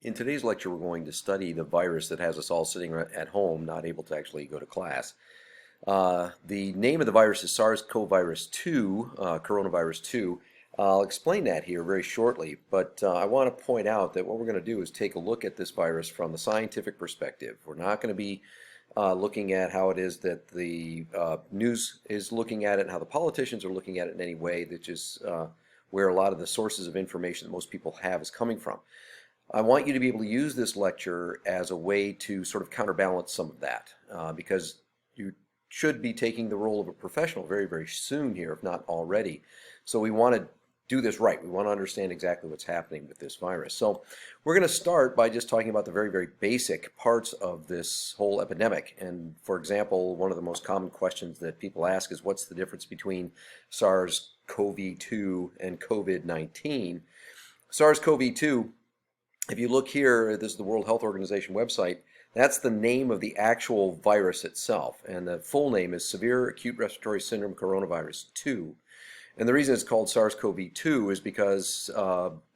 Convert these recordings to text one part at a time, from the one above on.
In today's lecture, we're going to study the virus that has us all sitting at home, not able to actually go to class. The name of the virus is SARS-CoV-2, coronavirus 2. I'll explain that here very shortly, but I want to point out that what we're going to do is take a look at this virus from the scientific perspective. We're not going to be looking at how it is that the news is looking at it and how the politicians are looking at it in any way, that is where a lot of the sources of information that most people have is coming from. I want you to be able to use this lecture as a way to sort of counterbalance some of that, because you should be taking the role of a professional very, very soon here, if not already. So we want to do this right. We want to understand exactly what's happening with this virus. So we're going to start by just talking about the very, very basic parts of this whole epidemic. And for example, one of the most common questions that people ask is, what's the difference between SARS-CoV-2 and COVID-19? SARS-CoV-2, if you look here, this is the World Health Organization website. That's the name of the actual virus itself, and the full name is Severe Acute Respiratory Syndrome Coronavirus 2. And the reason it's called SARS-CoV-2 is because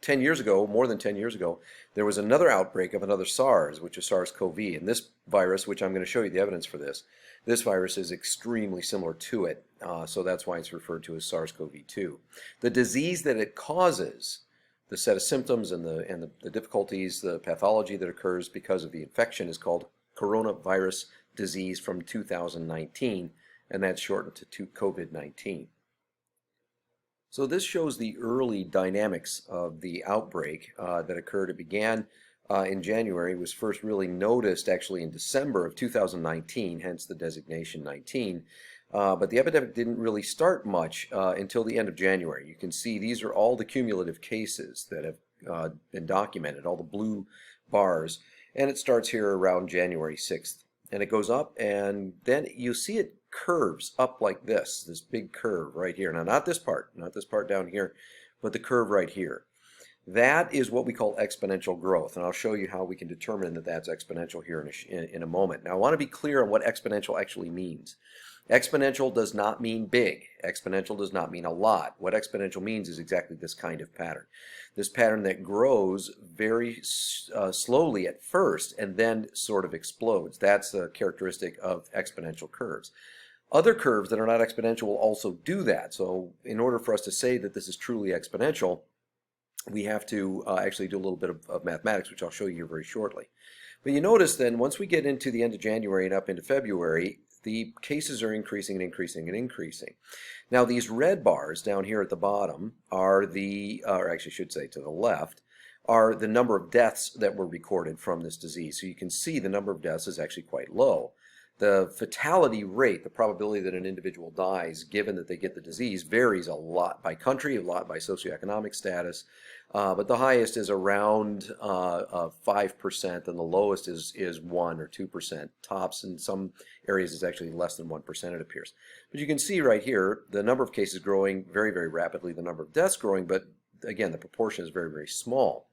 10 years ago, more than 10 years ago, there was another outbreak of another SARS, which is SARS-CoV. And this virus, which I'm going to show you the evidence for this virus is extremely similar to it, so that's why it's referred to as SARS-CoV-2. The disease that it causes, the set of symptoms and the difficulties, the pathology that occurs because of the infection, is called coronavirus disease from 2019, and that's shortened to COVID-19. So this shows the early dynamics of the outbreak that occurred. It began in January, was first really noticed actually in December of 2019, hence the designation 19. But the epidemic didn't really start much until the end of January. You can see these are all the cumulative cases that have been documented, all the blue bars, and it starts here around January 6th. And it goes up, and then you see it curves up like this big curve right here. Now, not this part down here, but the curve right here. That is what we call exponential growth, and I'll show you how we can determine that that's exponential here in a moment. Now, I want to be clear on what exponential actually means. Exponential does not mean big. Exponential does not mean a lot. What exponential means is exactly this kind of pattern. This pattern that grows very slowly at first and then sort of explodes. That's the characteristic of exponential curves. Other curves that are not exponential will also do that. So in order for us to say that this is truly exponential, we have to actually do a little bit of mathematics, which I'll show you here very shortly. But you notice then, once we get into the end of January and up into February, the cases are increasing and increasing and increasing. Now, these red bars down here at the bottom are or actually I should say to the left, are the number of deaths that were recorded from this disease. So you can see the number of deaths is actually quite low. The fatality rate, the probability that an individual dies given that they get the disease, varies a lot by country, a lot by socioeconomic status, but the highest is around 5%, and the lowest is 1 or 2%. Tops in some areas is actually less than 1%, it appears. But you can see right here the number of cases growing very, very rapidly, the number of deaths growing, but again, the proportion is very, very small.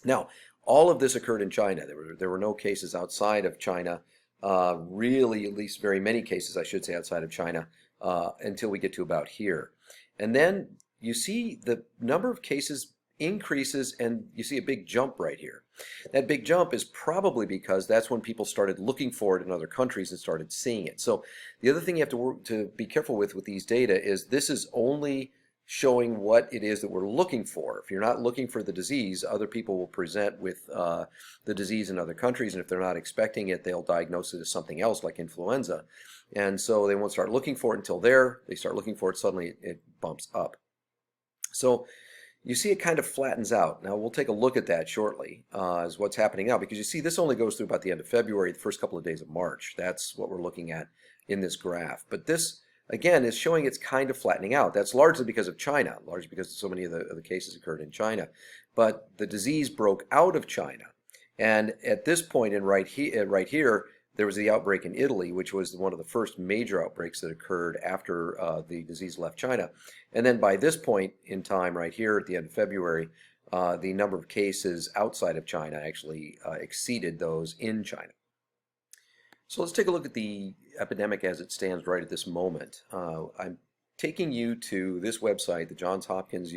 Now, all of this occurred in China. There were no cases outside of China. Really, at least very many cases, I should say, outside of China, until we get to about here. And then you see the number of cases increases, and you see a big jump right here. That big jump is probably because that's when people started looking for it in other countries and started seeing it. So the other thing you have to be careful with these data is this is only showing what it is that we're looking for. If you're not looking for the disease, other people will present with the disease in other countries, and if they're not expecting it, they'll diagnose it as something else like influenza. And so they won't start looking for it until they start looking for it, suddenly it bumps up. So you see it kind of flattens out. Now we'll take a look at that shortly as what's happening now, because you see this only goes through about the end of February, the first couple of days of March. That's what we're looking at in this graph. But this, again, is showing it's kind of flattening out. That's largely because of China, largely because so many of the cases occurred in China. But the disease broke out of China. And at this point right here, there was the outbreak in Italy, which was one of the first major outbreaks that occurred after the disease left China. And then by this point in time right here at the end of February, the number of cases outside of China actually exceeded those in China. So let's take a look at the epidemic as it stands right at this moment. I'm taking you to this website, the Johns Hopkins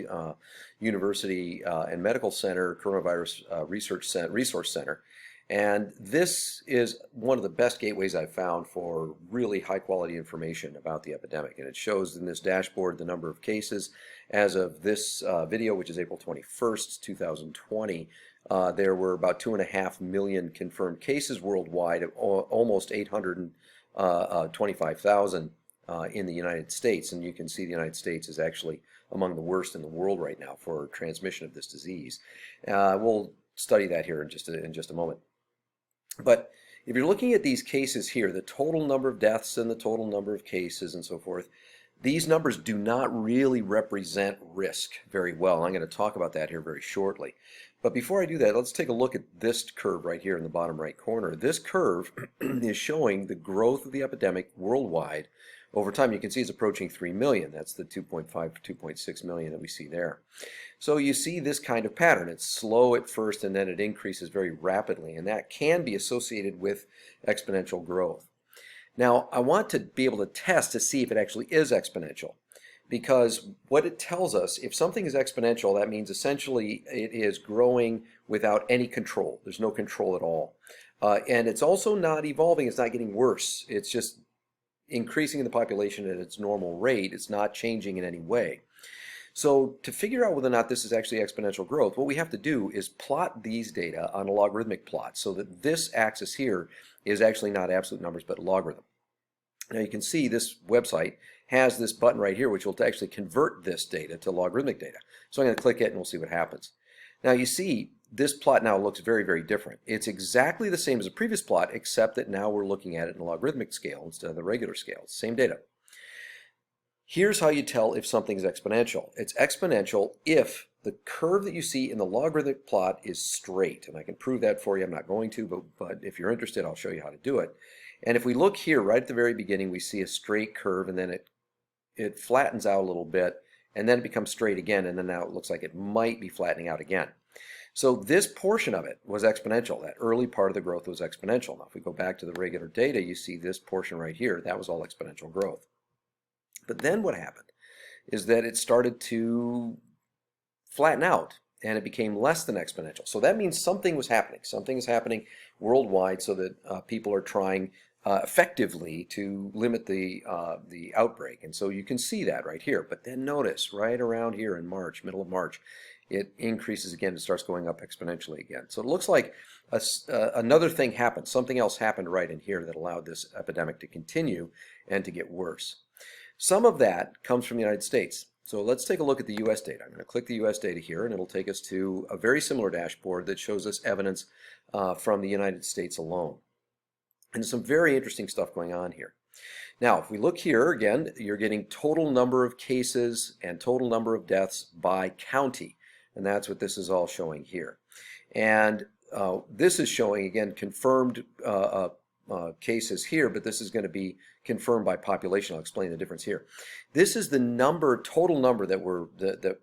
University and Medical Center Coronavirus Resource Center. And this is one of the best gateways I've found for really high quality information about the epidemic. And it shows in this dashboard the number of cases as of this video, which is April 21st, 2020. There were about 2.5 million confirmed cases worldwide, almost 825,000 in the United States. And you can see the United States is actually among the worst in the world right now for transmission of this disease. We'll study that here in just a moment. But if you're looking at these cases here, the total number of deaths and the total number of cases and so forth, these numbers do not really represent risk very well. I'm going to talk about that here very shortly. But before I do that, let's take a look at this curve right here in the bottom right corner. This curve is showing the growth of the epidemic worldwide over time. You can see it's approaching 3 million. That's the 2.5 to 2.6 million that we see there. So you see this kind of pattern. It's slow at first and then it increases very rapidly, and that can be associated with exponential growth. Now, I want to be able to test to see if it actually is exponential, because what it tells us, if something is exponential, that means essentially it is growing without any control. There's no control at all. And it's also not evolving. It's not getting worse. It's just increasing the population at its normal rate. It's not changing in any way. So to figure out whether or not this is actually exponential growth, what we have to do is plot these data on a logarithmic plot so that this axis here is actually not absolute numbers but logarithm. Now you can see this website has this button right here which will actually convert this data to logarithmic data. So I'm going to click it and we'll see what happens. Now you see this plot now looks very, very different. It's exactly the same as the previous plot, except that now we're looking at it in a logarithmic scale instead of the regular scale. Same data. Here's how you tell if something is exponential. It's exponential if the curve that you see in the logarithmic plot is straight. And I can prove that for you. I'm not going to, but if you're interested, I'll show you how to do it. And if we look here right at the very beginning, we see a straight curve, and then it flattens out a little bit, and then it becomes straight again, and then now it looks like it might be flattening out again. So this portion of it was exponential. That early part of the growth was exponential. Now if we go back to the regular data, you see this portion right here. That was all exponential growth. But then what happened is that it started to flatten out and it became less than exponential. So that means something was happening. Something is happening worldwide so that people are trying effectively to limit the outbreak. And so you can see that right here. But then notice right around here in March, middle of March, it increases again and starts going up exponentially again. So it looks like another thing happened. Something else happened right in here that allowed this epidemic to continue and to get worse. Some of that comes from the United States. So let's take a look at the U.S. data. I'm going to click the U.S. data here, and it'll take us to a very similar dashboard that shows us evidence from the United States alone. And there's some very interesting stuff going on here. Now, if we look here, again, you're getting total number of cases and total number of deaths by county. And that's what this is all showing here. And this is showing, again, confirmed cases here, but this is going to be confirmed by population. I'll explain the difference here. This is the number, total number that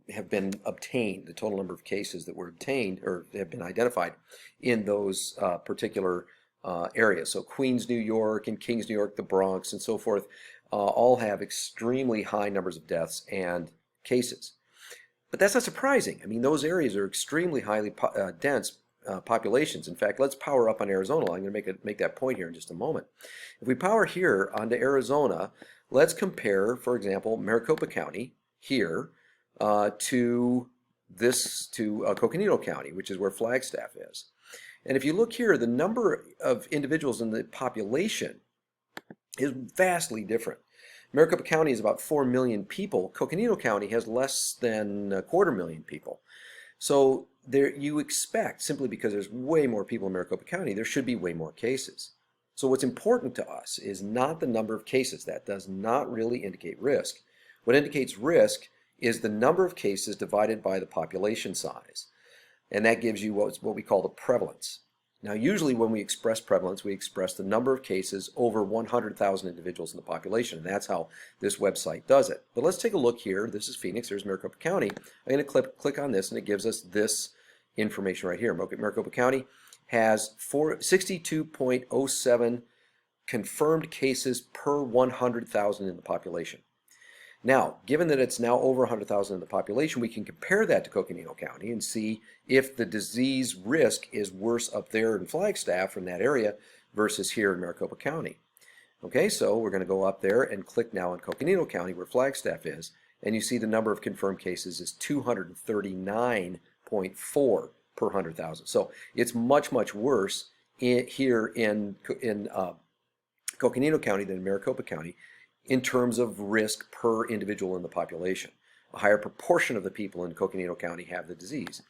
have been obtained, the total number of cases that were obtained or have been identified in those particular areas. So Queens, New York, and Kings, New York, the Bronx, and so forth, all have extremely high numbers of deaths and cases. But that's not surprising. I mean, those areas are extremely highly dense populations. In fact, let's power up on Arizona. I'm going to make that point here in just a moment. If we power here onto Arizona, let's compare, for example, Maricopa County here to Coconino County, which is where Flagstaff is. And if you look here, the number of individuals in the population is vastly different. Maricopa County is about 4 million people. Coconino County has less than 250,000 people. So there you expect, simply because there's way more people in Maricopa County, there should be way more cases. So what's important to us is not the number of cases. That does not really indicate risk. What indicates risk is the number of cases divided by the population size. And that gives you what we call the prevalence. Now, usually when we express prevalence, we express the number of cases over 100,000 individuals in the population, and that's how this website does it. But let's take a look here. This is Phoenix. There's Maricopa County. I'm going to click on this, and it gives us this information right here. Maricopa County has 62.07 confirmed cases per 100,000 in the population. Now, given that it's now over 100,000 in the population, we can compare that to Coconino County and see if the disease risk is worse up there in Flagstaff from that area versus here in Maricopa County. Okay, so we're going to go up there and click now on Coconino County where Flagstaff is, and you see the number of confirmed cases is 239.4 per 100,000. So it's much, much worse here in Coconino County than in Maricopa County in terms of risk per individual in the population. A higher proportion of the people in Coconino County have the disease.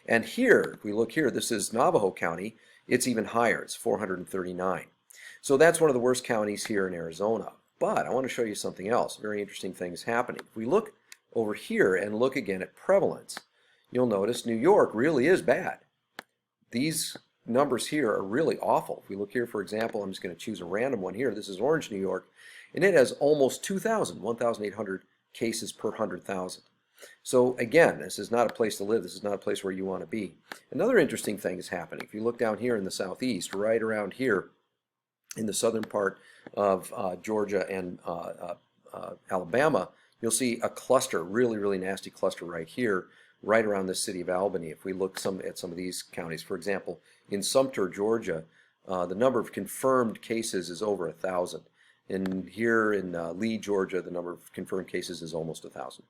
And here, if we look here, this is Navajo County, it's even higher, it's 439. So that's one of the worst counties here in Arizona. But I want to show you something else, very interesting things happening. If we look over here and look again at prevalence, you'll notice New York really is bad. These numbers here are really awful. If we look here, for example, I'm just going to choose a random one here. This is Orange, New York, and it has almost 2,000, 1,800 cases per 100,000. So again, this is not a place to live. This is not a place where you want to be. Another interesting thing is happening. If you look down here in the southeast, right around here in the southern part of Georgia and Alabama, you'll see a cluster, really, really nasty cluster right here, right around the city of Albany. If we look at some of these counties, for example, in Sumter, Georgia, the number of confirmed cases is over 1,000. And here in Lee, Georgia, the number of confirmed cases is almost 1,000.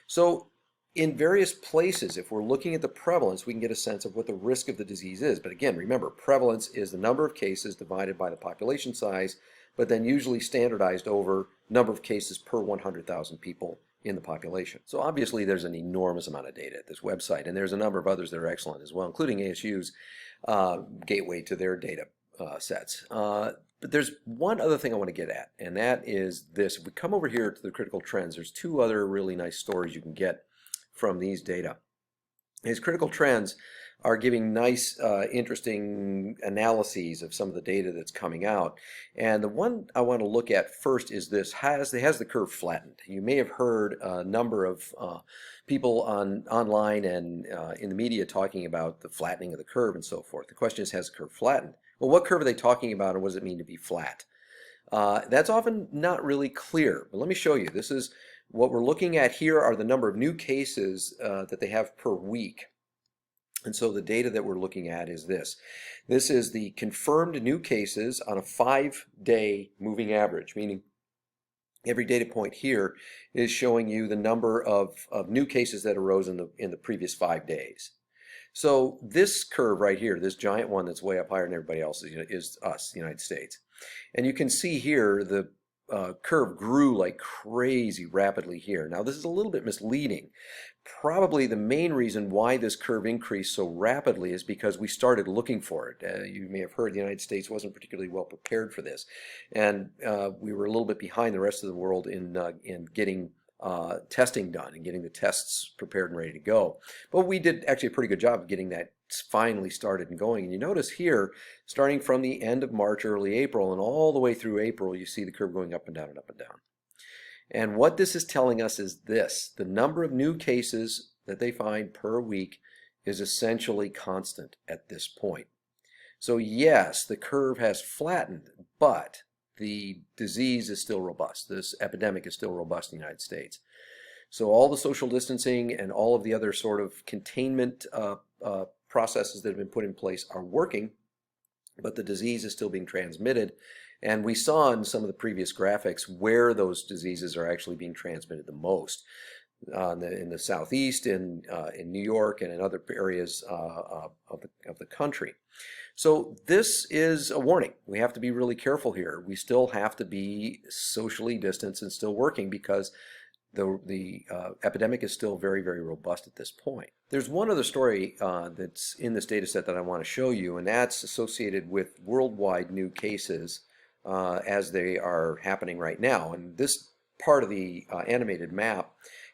So in various places, if we're looking at the prevalence, we can get a sense of what the risk of the disease is. But again, remember, prevalence is the number of cases divided by the population size, but then usually standardized over number of cases per 100,000 people in the population. So obviously there's an enormous amount of data at this website, and there's a number of others that are excellent as well, including ASU's gateway to their data sets. But there's one other thing I want to get at, and that is this. If we come over here to the critical trends, there's two other really nice stories you can get from these data. These critical trends are giving nice, interesting analyses of some of the data that's coming out. And the one I want to look at first is this. Has the curve flattened? You may have heard a number of people online and in the media talking about the flattening of the curve and so forth. The question is, has the curve flattened? Well, what curve are they talking about, and what does it mean to be flat? That's often not really clear, but let me show you. This is what we're looking at here are the number of new cases that they have per week. And so the data that we're looking at is this. This is the confirmed new cases on a 5-day moving average, meaning every data point here is showing you the number of new cases that arose in the previous 5 days. So this curve right here, this giant one that's way up higher than everybody else is us, the United States. And you can see here the curve grew like crazy rapidly here. Now this is a little bit misleading. Probably the main reason why this curve increased so rapidly is because we started looking for it. You may have heard the United States wasn't particularly well prepared for this. And we were a little bit behind the rest of the world in getting testing done and getting the tests prepared and ready to go. But we did actually a pretty good job of getting that finally started and going. And you notice here, starting from the end of March, early April, and all the way through April, you see the curve going up and down and up and down. And what this is telling us is this: the number of new cases that they find per week is essentially constant at this point. So yes, the curve has flattened, but the disease is still robust. This epidemic is still robust in the United States. So all the social distancing and all of the other sort of containment processes that have been put in place are working, but the disease is still being transmitted. And we saw in some of the previous graphics where those diseases are actually being transmitted the most. In the southeast, in New York, and in other areas of the country. So this is a warning. We have to be really careful here. We still have to be socially distanced and still working because the epidemic is still very, very robust at this point. There's one other story that's in this data set that I want to show you, and that's associated with worldwide new cases as they are happening right now. And this part of the animated map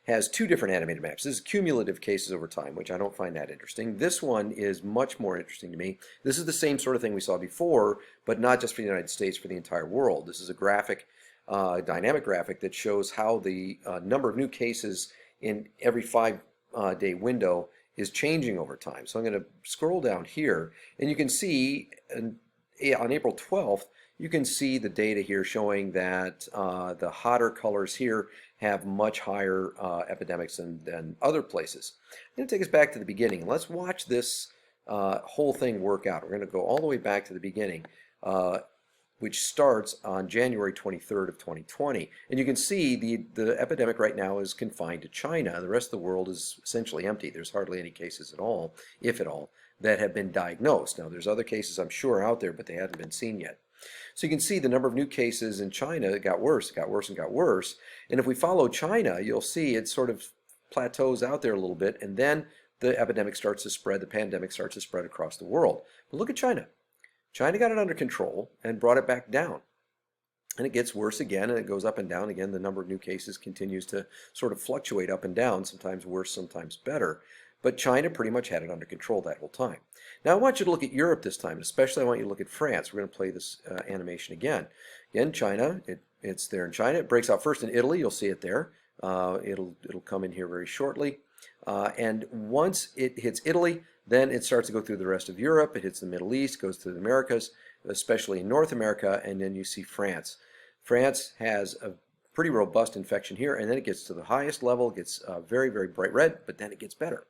has two different animated maps. This is cumulative cases over time, which I don't find that interesting. This one is much more interesting to me. This is the same sort of thing we saw before, but not just for the United States, for the entire world. This is a graphic, dynamic graphic that shows how the number of new cases in every 5-day window is changing over time. So I'm going to scroll down here, and you can see on April 12th, you can see the data here showing that the hotter colors here have much higher epidemics than other places. I'm going to take us back to the beginning. Let's watch this whole thing work out. We're going to go all the way back to the beginning, which starts on January 23rd of 2020. And you can see the epidemic right now is confined to China. The rest of the world is essentially empty. There's hardly any cases at all, if at all, that have been diagnosed. Now, there's other cases I'm sure out there, but they haven't been seen yet. So you can see the number of new cases in China got worse, got worse, and got worse. And if we follow China, you'll see it sort of plateaus out there a little bit, and then the epidemic starts to spread, the pandemic starts to spread across the world. But look at China. China got it under control and brought it back down. And it gets worse again, and it goes up and down again. The number of new cases continues to sort of fluctuate up and down, sometimes worse, sometimes better. But China pretty much had it under control that whole time. Now I want you to look at Europe this time, especially I want you to look at France. We're going to play this animation again. Again, China, it's there in China. It breaks out first in Italy. You'll see it there. It'll come in here very shortly. And once it hits Italy, then it starts to go through the rest of Europe. It hits the Middle East, goes to the Americas, especially in North America, and then you see France. France has a pretty robust infection here, and then it gets to the highest level, it gets very, very bright red, but then it gets better.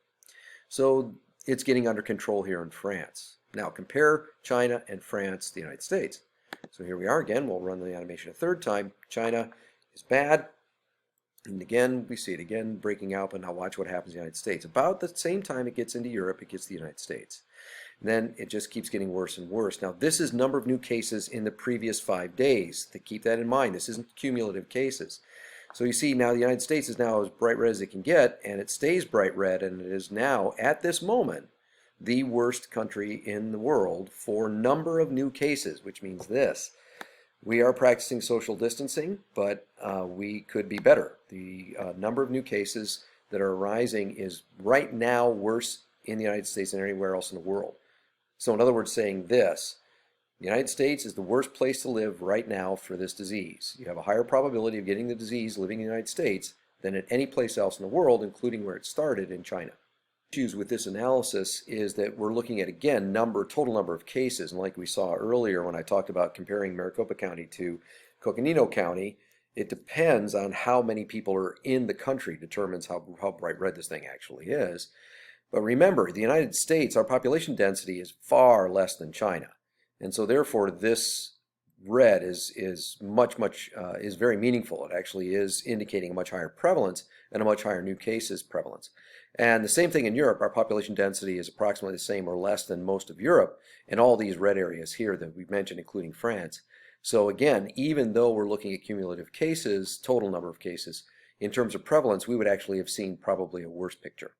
So it's getting under control here in France. Now compare China and France to the United States. So here we are again. We'll run the animation a third time. China is bad. And again, we see it again breaking out, but now watch what happens in the United States. About the same time it gets into Europe, it gets to the United States. And then it just keeps getting worse and worse. Now this is number of new cases in the previous 5 days. To keep that in mind, this isn't cumulative cases. So you see now the United States is now as bright red as it can get, and it stays bright red, and it is now, at this moment, the worst country in the world for number of new cases, which means this. We are practicing social distancing, but we could be better. The number of new cases that are rising is right now worse in the United States than anywhere else in the world. So in other words, saying this, the United States is the worst place to live right now for this disease. You have a higher probability of getting the disease living in the United States than at any place else in the world, including where it started in China. Issues with this analysis is that we're looking at, again, total number of cases. And like we saw earlier when I talked about comparing Maricopa County to Coconino County, it depends on how many people are in the country determines how bright red this thing actually is. But remember, the United States, our population density is far less than China. And so therefore this red is very meaningful. It actually is indicating a much higher prevalence and a much higher new cases prevalence. And the same thing in Europe. Our population density is approximately the same or less than most of Europe and all these red areas here that we've mentioned, including France. So again, even though we're looking at cumulative cases, total number of cases, in terms of prevalence, we would actually have seen probably a worse picture.